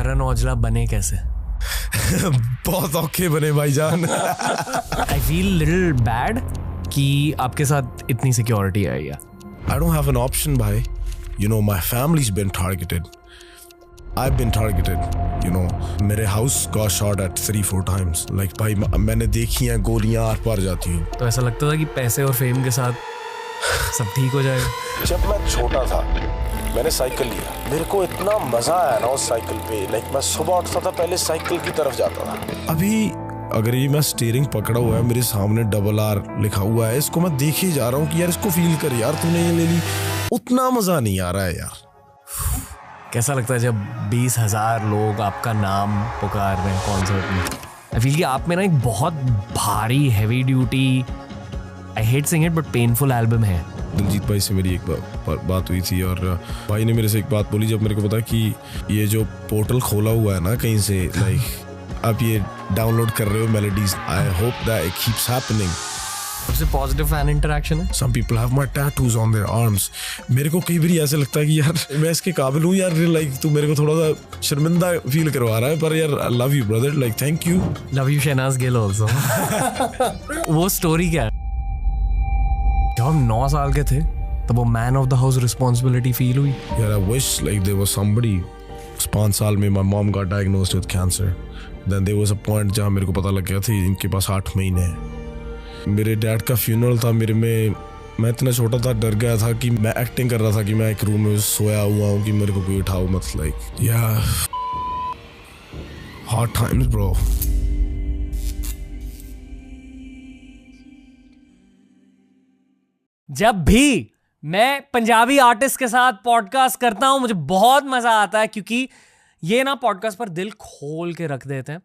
करण औजला बने कैसे? बहुत औखे बने भाईजान। आई फील लिटिल बैड कि आपके साथ इतनी सिक्योरिटी आई है। I don't have an option, bhai. You know, my family's been targeted. I've been targeted. You know, मेरे house got shot at 3-4 times. Like, भाई मैंने देखी हैं गोलियां आर पार जाती हैं। तो ऐसा लगता था कि पैसे और फेम के साथ सब ठीक हो जाएगा। जब मैं छोटा था मैंने साइकिल लिया, मेरे को इतना मजा आया ना उस साइकिल पे। लाइक मैं सुबह उठता था पहले साइकिल की तरफ जाता था। अभी अगर ये मैं स्टीयरिंग पकड़ा हुआ है, मेरे सामने RRR लिखा हुआ है, इसको मैं देखे जा रहा हूँ कि यार इसको फील कर यार, तूने ये ले ली, उतना मजा नहीं आ रहा है यार। कैसा लगता है जब 20,000 लोग आपका नाम पुकार रहे हैं कॉन्सर्ट में? आई फील कि आप में ना एक बहुत भारी heavy duty, I hate sing it but painful album है। दिलजीत भाई से मेरी एक बात हुई थी और भाई ने मेरे से एक बात बोली जब मेरे को पता कि ये जो पोर्टल खोला हुआ है ना कहीं से, लाइक आप ये डाउनलोड कर रहे हो melodies, I hope that it keeps happening. सबसे पॉजिटिव फैन इंटरेक्शन है। Some people have my tattoos on their arms. मेरे को कई बार ऐसे लगता है कि यार मैं इसके काबिल हूँ यार, लाइक तू मेरे को थोड़ा सा शर्मिंदा फील करवा रहा है, पर यार I love you brother, like thank you. Love you Shehnaaz Gill also. वो स्टोरी क्या है? जब हम 9 साल के थे तब वो man of the house responsibility feel हुई। यार I wish like there was somebody. 5 साल में my mom got diagnosed with cancer. Then there was a point जहाँ मेरे को पता लग गया था इनके पास 8 महीने हैं। मेरे डैड का फ्यूनरल था, मैं इतना छोटा था, डर गया था कि मैं एक्टिंग कर रहा था कि मैं एक रूम में सोया हुआ हूँ कि मेरे को कोई उठाओ मत, लाइक या हार्ड टाइम्स ब्रो। जब भी मैं पंजाबी आर्टिस्ट के साथ पॉडकास्ट करता हूं मुझे बहुत मजा आता है, क्योंकि ये ना पॉडकास्ट पर दिल खोल के रख देते हैं।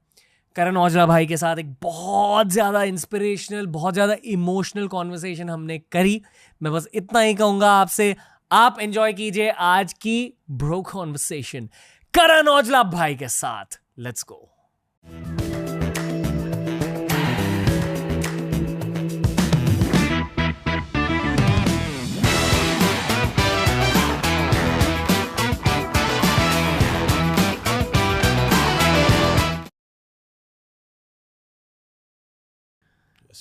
करण औजला भाई के साथ एक बहुत ज्यादा इंस्पिरेशनल, बहुत ज्यादा इमोशनल कॉन्वर्सेशन हमने करी। मैं बस इतना ही कहूंगा आपसे, आप एंजॉय कीजिए आज की ब्रो कॉन्वर्सेशन करण औजला भाई के साथ। Let's go.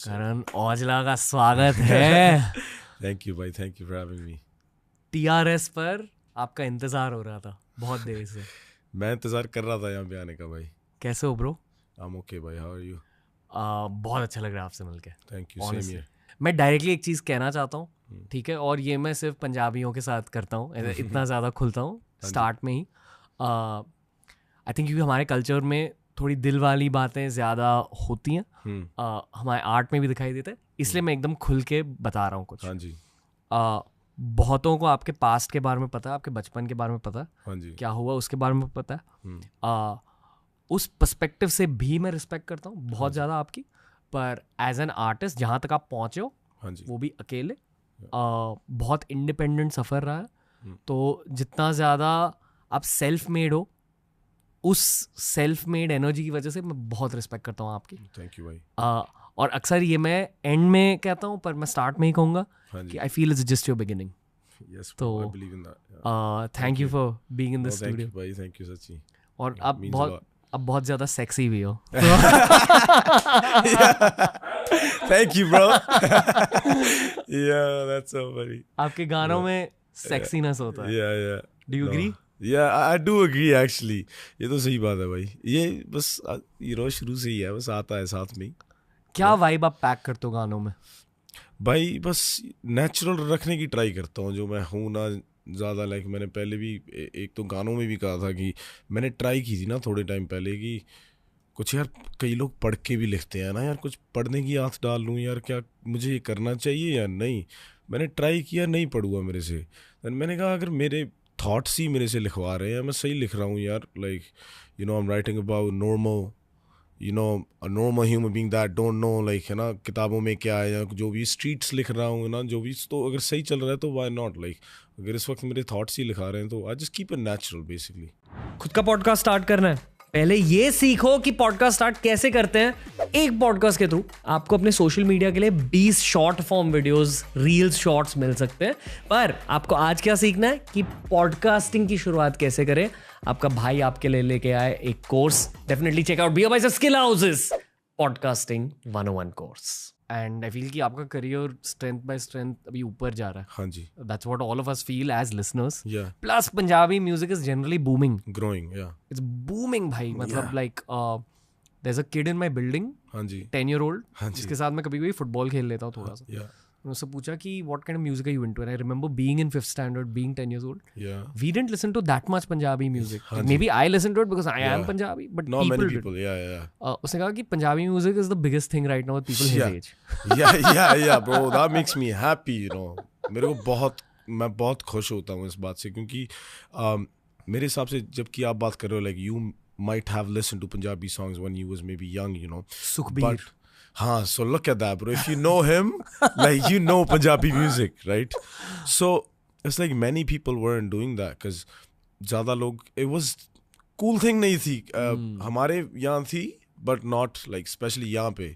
करण औजला का स्वागत है। थैंक यू भाई, thank you for having me. TRS पर आपका इंतजार हो रहा था बहुत देर से। मैं इंतजार कर रहा था यहाँ पे आने का भाई। कैसे हो ब्रो? आई एम ओके भाई, हाउ आर यू? बहुत अच्छा लग रहा है आपसे मिलके। Thank you, same here. मैं डायरेक्टली एक चीज़ कहना चाहता हूँ, ठीक है, और ये मैं सिर्फ पंजाबियों के साथ करता हूँ, इतना ज़्यादा खुलता हूँ स्टार्ट में ही। आई थिंक क्योंकि हमारे कल्चर में थोड़ी दिल वाली बातें ज़्यादा होती हैं, हमारे आर्ट में भी दिखाई देता है, इसलिए मैं एकदम खुल के बता रहा हूँ कुछ। हाँ जी। बहुतों को आपके पास्ट के बारे में पता है, आपके बचपन के बारे में पता है, हाँ जी, क्या हुआ उसके बारे में पता है। उस पर्सपेक्टिव से भी मैं रिस्पेक्ट करता हूँ बहुत ज़्यादा आपकी, पर एज एन आर्टिस्ट जहाँ तक आप पहुँचे हो, हाँ जी, वो भी अकेले, बहुत इंडिपेंडेंट सफ़र रहा है। तो जितना ज़्यादा आप सेल्फ मेड हो, उस सेल्फ मेड एनर्जी की वजह से मैं बहुत रिस्पेक्ट करता हूँ आपकी। थैंक यू भाई। और अक्सर ये मैं एंड में कहता हूँ, पर मैं स्टार्ट में ही कहूँगा कि I feel it's just your beginning. Yes, तो I believe in that. Thank you for being in the Thank studio. you भाई, थैंक यू सच्ची। और Yeah, आप means a lot. बहुत ज़्यादा सेक्सी भी हो। Thank you bro. Yeah, that's so funny. आपके गानों में सेक्सीनेस होता है। Yeah. Do you agree? Yeah, I do agree actually. ये तो सही बात है भाई। ये बस शुरू से ही है, बस आता है साथ में ही। क्या वाइब आप पैक करते हो गानों में? भाई बस नेचुरल रखने की ट्राई करता हूँ जो मैं हूँ ना ज़्यादा। लाइक मैंने पहले भी एक तो गानों में भी कहा था कि मैंने ट्राई की थी ना थोड़े टाइम पहले कि कुछ यार, कई लोग पढ़ के भी लिखते हैं ना यार, कुछ पढ़ने की आदत डाल लूँ यार, क्या मुझे ये करना चाहिए या नहीं। मैंने ट्राई किया, नहीं पढ़ूंगा मेरे से। दैन मैंने कहा अगर मेरे थॉट्स ही मेरे से लिखवा रहे हैं, मैं सही लिख रहा हूँ यार। Like I am writing about normal a normal human being that don't know, like है ना, किताबों में क्या है या जो भी स्ट्रीट्स लिख रहा हूँ ना, जो भी, तो अगर सही चल रहा है तो why not, like अगर इस वक्त मेरे थॉट्स ही लिखा रहे हैं तो I just keep it natural basically। खुद का पॉडकास्ट स्टार्ट करना है, पहले ये सीखो कि पॉडकास्ट स्टार्ट कैसे करते हैं। एक पॉडकास्ट के थ्रू आपको अपने सोशल मीडिया के लिए 20 short form videos, reels, shorts मिल सकते हैं। पर आपको आज क्या सीखना है कि पॉडकास्टिंग की शुरुआत कैसे करें। आपका भाई आपके लिए लेके आए एक course. Definitely check out beer biceps skill houses podcasting 101 course. And I feel कि आपका करियर स्ट्रेंथ बाय स्ट्रेंथ अभी ऊपर जा रहा है. हाँ जी. That's what all of us feel as listeners. Yeah. Plus Punjabi music is generally booming. Growing, yeah. It's booming भाई. मतलब like there's a kid in my building, हाँ जी. 10-year-old, हाँ जी. जिसके साथ मैं कभी कभी फुटबॉल खेल लेता हूँ थोड़ा सा. Yeah. मैंने उससे पूछा कि what kind of music are you into? And I remember being in 5th standard, being 10 years old. Yeah. We didn't listen to that much Punjabi music. हाँ जी. Maybe I listened to it because I am Punjabi, but Not people many did. people, yeah. उसने कहा कि Punjabi music is the biggest thing right now with people his age. yeah, bro. That makes me happy, you know. मैं बहुत खुश होता हूँ इस बात से क्योंकि मेरे हिसाब से जबकि आप बात कर रहे हो like you might have listened to Punjabi songs when you was maybe young, you know. Sukhbir. Haan, so look at that, bro. If you know him, like you know Punjabi music, right? So it's like many people weren't doing that because ज़्यादा लोग, it was cool thing नहीं थी. हमारे यहाँ थी, but not like especially यहाँ पे.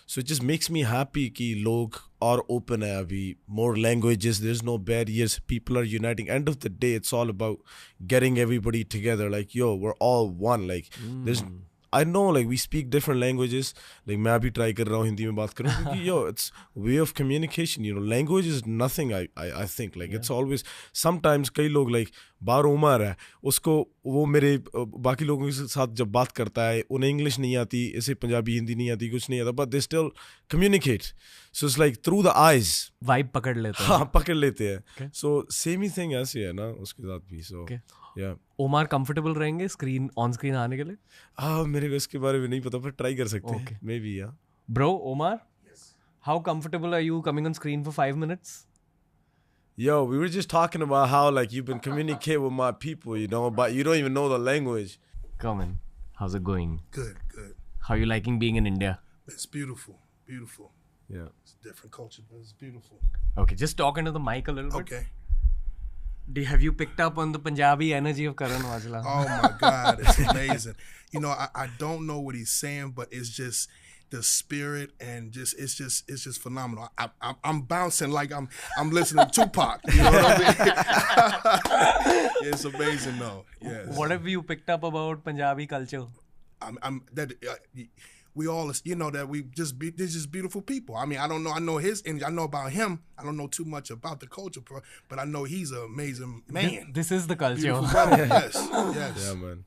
So it just makes me happy कि लोग और open है अभी. More languages, there's no barriers. People are uniting. End of the day, it's all about getting everybody together. Like, yo, we're all one. Like, there's I know like we speak different languages. Like मैं अभी try कर रहा हूँ हिंदी में बात करूँ क्योंकि yo it's way of communication, you know. Language is nothing. I think like it's always sometimes कई लोग like बाहर उमर है उसको वो मेरे बाकी लोगों के साथ जब बात करता है उन्हें इंग्लिश नहीं आती, इसे पंजाबी हिंदी नहीं आती, कुछ नहीं आता, but they still communicate. So it's like through the eyes. Vibe पकड़ लेते हैं. हाँ पकड़ लेते हैं. So same ही thing ऐसे है ना उसके साथ भी. So yeah. ओमार कंफर्टेबल रहेंगे स्क्रीन ऑन स्क्रीन आने के लिए? मेरे को इसके बारे में नहीं पता पर ट्राई कर सकते हैं. Maybe yeah. Bro Omar, how comfortable are you coming on screen for 5 minutes? Yo, we were just talking about how like you've been communicating with my people, you know, but you don't even know the language. Come in. How's it going? Good. How are you liking being in India? It's beautiful. Yeah. It's a different culture, but it's beautiful. Okay, just talk into the mic a little bit. Okay. Have you picked up on the Punjabi energy of Karan Aujla? Oh my God, it's amazing. You know, I don't know what he's saying, but it's just the spirit and it's just phenomenal. I'm bouncing like I'm listening to Tupac. You know what I mean? It's amazing though. Yes. What have you picked up about Punjabi culture? We all, you know, that they're just beautiful people. I mean, I don't know. I know his, and I know about him. I don't know too much about the culture, but I know he's an amazing man. This is the culture. Yes. Yeah, man.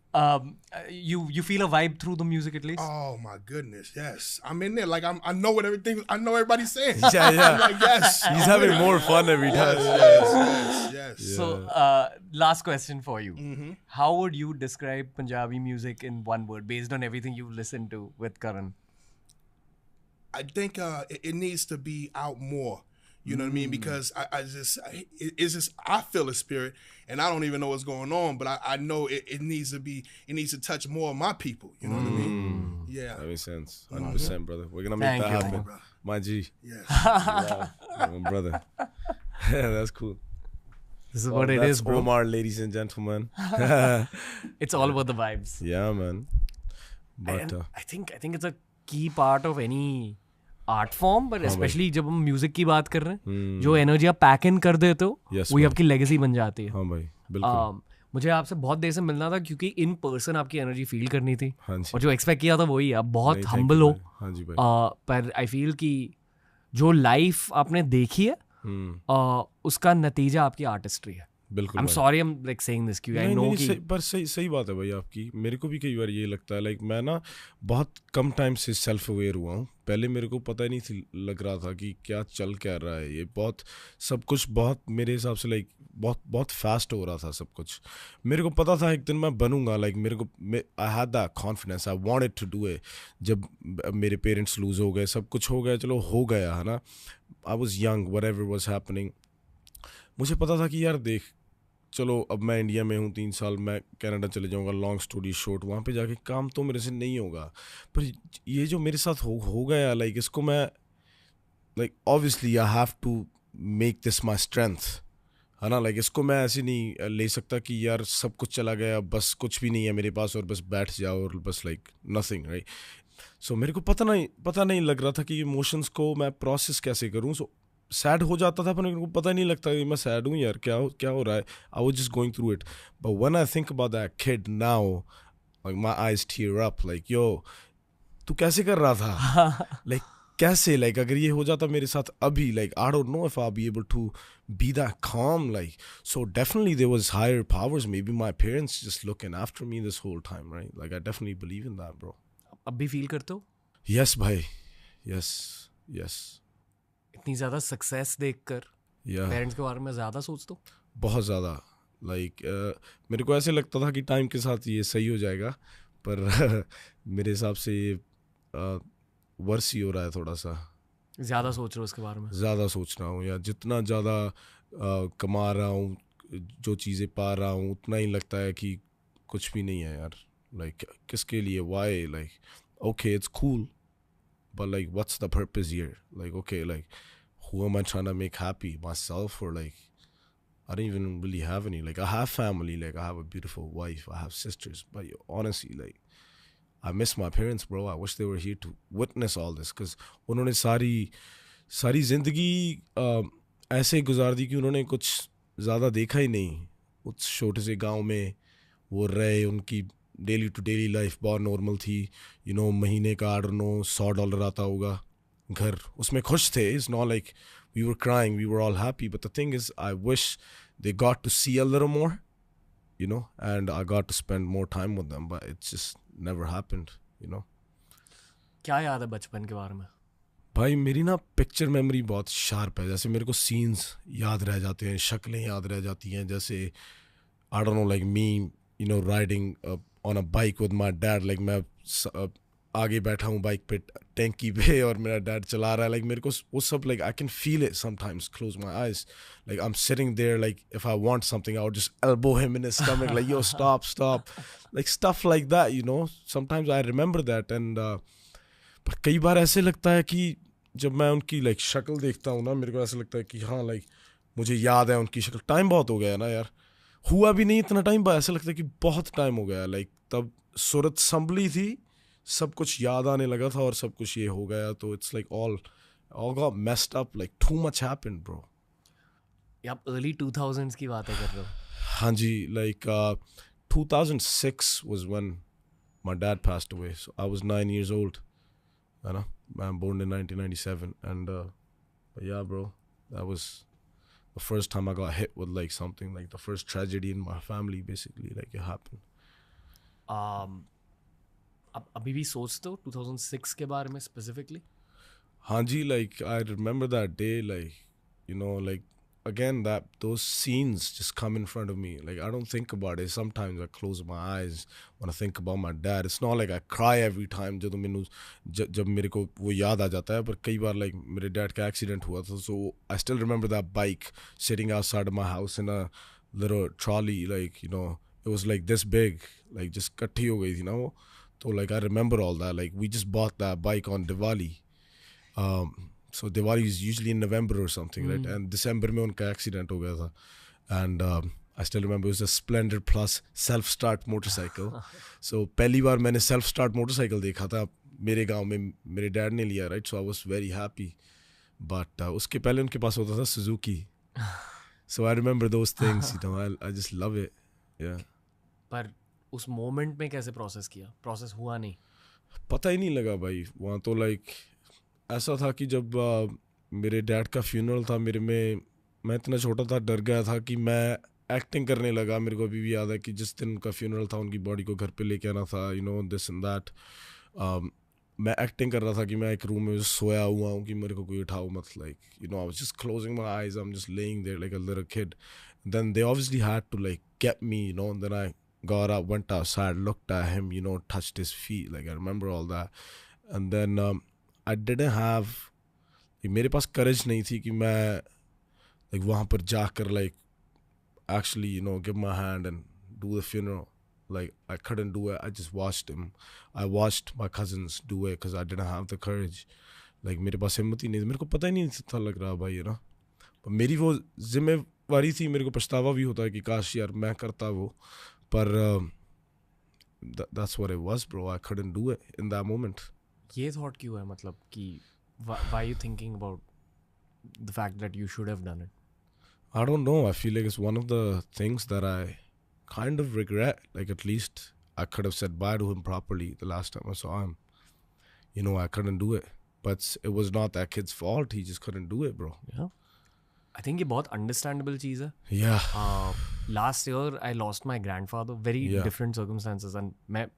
You feel a vibe through the music at least? Oh my goodness, yes. I'm in there like I know what I know everybody's saying. Yeah. I'm like, yes. He's having more fun every time. Yes. So, last question for you. Mm-hmm. How would you describe Punjabi music in one word based on everything you've listened to with Karan? I think it needs to be out more. You know what I mean? Because it's just I feel the spirit, and I don't even know what's going on, but I know it needs to touch more of my people. You know what I mean? Yeah. That makes sense. 100%, brother. We're gonna make that happen. My G. Yes. Yeah, my brother. Yeah, that's cool. This is what it is, bro. Omar, ladies and gentlemen. It's all about the vibes. Yeah, man. But And I think it's a key part of any art form, but especially जब हम music की बात कर रहे हैं, जो energy आप pack इन कर देते हो, वही आपकी लेगेसी बन जाती है. हाँ भाई, बिल्कुल. मुझे आपसे बहुत देर से मिलना था क्योंकि इन पर्सन आपकी एनर्जी फील करनी थी. हाँ जी. और जो एक्सपेक्ट किया था वही. आप बहुत हम्बल हो. हाँ जी भाई. पर आई फील कि जो लाइफ आपने देखी है उसका नतीजा आपकी आर्टिस्ट्री है. बिल्कुल. I'm sorry I'm like saying this क्योंकि I know कि पर सही बात है भाई आपकी. मेरे को भी कई बार ये लगता है लाइक मैं ना बहुत कम टाइम से सेल्फ अवेयर हुआ हूँ. पहले मेरे को पता ही नहीं थी लग रहा था कि क्या चल क्या रहा है. ये बहुत सब कुछ बहुत मेरे हिसाब से लाइक बहुत फास्ट हो रहा था सब कुछ. मेरे को पता था एक दिन मैं बनूंगा. लाइक मेरे को I had that confidence. I wanted to do it. जब मेरे पेरेंट्स लूज हो गए, सब कुछ हो गया, चलो हो गया है ना. I was young, whatever was happening. मुझे पता था कि यार देख चलो अब मैं इंडिया में हूँ 3 साल, मैं कनाडा चले जाऊँगा. लॉन्ग स्टोरी शॉर्ट, वहाँ पे जाके काम तो मेरे से नहीं होगा. पर ये जो मेरे साथ हो गया लाइक इसको मैं like obviously I have to make this my strength है ना. लाइक इसको मैं ऐसे नहीं ले सकता कि यार सब कुछ चला गया, बस कुछ भी नहीं है मेरे पास और बस बैठ जाओ और बस लाइक नथिंग, राइट. सो मेरे को पता नहीं लग रहा था कि इमोशंस को मैं प्रोसेस कैसे करूँ. सो सैड हो जाता था पर मेरे को पता नहीं लगता कि मैं सैड हूँ यार, क्या हो रहा है. I was just going through it. But when I think about that kid now, like my eyes tear up, like yo तू कैसे कर रहा था, लाइक कैसे, लाइक अगर ये हो जाता मेरे साथ अभी, like I don't know if I be able to be that calm. Like, so definitely there was higher powers, maybe my parents just looking after me this whole time, right? Like I definitely believe in that, bro. अब भी feel करते हो? Yes भाई, yes. इतनी ज्यादा success देखकर parents के बारे में ज्यादा सोचते हो? बहुत ज़्यादा. लाइक मेरे को ऐसे लगता था कि टाइम के साथ ये सही हो जाएगा, पर मेरे हिसाब से ये वर्स ही हो रहा है थोड़ा सा. ज़्यादा सोच रहे हो उसके बारे में? ज़्यादा सोच रहा हूँ, या जितना ज़्यादा कमा रहा हूँ, जो चीज़ें पा रहा हूँ, उतना ही लगता है कि कुछ भी नहीं है यार. लाइक किसके लिए, why, like okay it's cool but like what's the purpose here? Like okay, like who am I trying to make happy, myself, or like I don't even really have any. Like I have family, like I have a beautiful wife, I have sisters, but honestly, like I miss my parents, bro. I wish they were here to witness all this, because उन्होंने सारी जिंदगी ऐसे गुजार दी कि उन्होंने कुछ ज़्यादा देखा ही नहीं. उस छोटे से गांव में वो रहे, उनकी डेली टू डेली लाइफ बहुत नॉर्मल थी. यू नो महीने का $100 आता होगा घर, उसमें खुश थे. It's not like we were crying, we were all happy. But the thing is I wish they got to see a little more, you know, and I got to spend more time with them, but it just never happened, you know. क्या याद है बचपन के बारे में? भाई मेरी ना पिक्चर मेमोरी बहुत शार्प है. जैसे मेरे को सीन्स याद रह जाते हैं, शक्लें याद रह जाती हैं. जैसे I don't know, like me, you know, riding on a bike with my dad. Like मैं आगे बैठा हूँ बाइक पे टैंकी पे और मेरा डैड चला रहा है. लाइक मेरे को वो सब, like I can feel it sometimes, close my eyes, like I am sitting there, like if I want something I would just elbow him in his stomach, like yo stop, like stuff like that, you know. Sometimes I remember that. And पर कई बार ऐसे लगता है कि जब मैं उनकी like शक्ल देखता हूँ ना, मेरे को ऐसा लगता है कि हाँ, लाइक मुझे याद है उनकी शक्ल. टाइम बहुत हो गया ना यार, हुआ भी नहीं इतना टाइम, पर ऐसा लगता है कि बहुत टाइम हो गया. लाइक तब सूरत संभली थी, सब कुछ याद आने लगा था और सब कुछ ये हो गया. तो it's like all got messed up, like too much happened, bro. आप early 2000s की बातें कर रहे हो? हाँ जी, like 2006 was when my dad passed away. So I was 9 years old, you know. I'm born in 1997, and but yeah, bro, that was the first time I got hit with like something, like the first tragedy in my family, basically, like it happened. अब अभी भी सोचते हो 2006 के बारे में specifically? हाँ जी, like I remember that day, like, you know, like again that those scenes just come in front of me. Like I don't think about it. Sometimes I close my eyes when I think about my dad. It's not like I cry every time जब मेरे को वो याद आ जाता है. पर कई बार like मेरे डैड का एक्सीडेंट हुआ था, so I still remember that bike sitting outside of my house in a little trolley, like, you know, it was like this big, like just कट्ठी हो गई थी ना वो. So like I remember all that. Like we just bought that bike on Diwali. So Diwali is usually in November or something, right? And December में उनका accident हो गया था. And I still remember it was a Splendor Plus self-start motorcycle. So पहली बार मैंने self-start motorcycle देखा था मेरे गांव में, मेरे डैड ने लिया, right? So I was very happy. But उसके पहले उनके पास होता था Suzuki. So I remember those things, you know. I just love it. Yeah. पर उस मोमेंट में कैसे प्रोसेस किया? प्रोसेस हुआ नहीं? पता ही नहीं लगा भाई. वहाँ तो लाइक ऐसा था कि जब मेरे डैड का फ्यूनरल था, मैं इतना छोटा था, डर गया था कि मैं एक्टिंग करने लगा. मेरे को अभी भी याद है कि जिस दिन उनका फ्यूनरल था, उनकी बॉडी को घर पे लेके आना था, you know, this and that. मैं एक्टिंग कर रहा था कि मैं एक रूम में सोया हुआ हूँ कि मेरे को कोई उठाओ मत. Like, you know, I was just closing my eyes, I am just laying there like a little kid. Then they obviously had to like get me, you know. Then I got up, went outside, looked at him, you know, touched his feet. Like I remember all that. And then I didn't have, मेरे पास courage नहीं थी कि मैं like वहाँ पर जाकर like actually, you know, give my hand and do the funeral. Like I couldn't do it. I just watched him. I watched my cousins do it because I didn't have the courage. Like मेरे पास हिम्मत ही नहीं थी. मेरे को पता ही नहीं था लग रहा भाई, you know. पर मेरी वो जिम्मेवारी थी. मेरे को पछतावा भी होता है कि काश यार मैं करता वो. पर that's what it was, bro. I couldn't do it in that moment. ये thought क्यों है, मतलब कि why you thinking about the fact that you should have done it? I don't know. I feel like it's one of the things that I kind of regret. Like, at least I could have said bye to him properly the last time I saw him. You know, I couldn't do it. But it was not that kid's fault. He just couldn't do it, bro. Yeah. I think ये बहुत understandable चीज़ है. Yeah. Last year I lost my grandfather. Very different circumstances, and मैं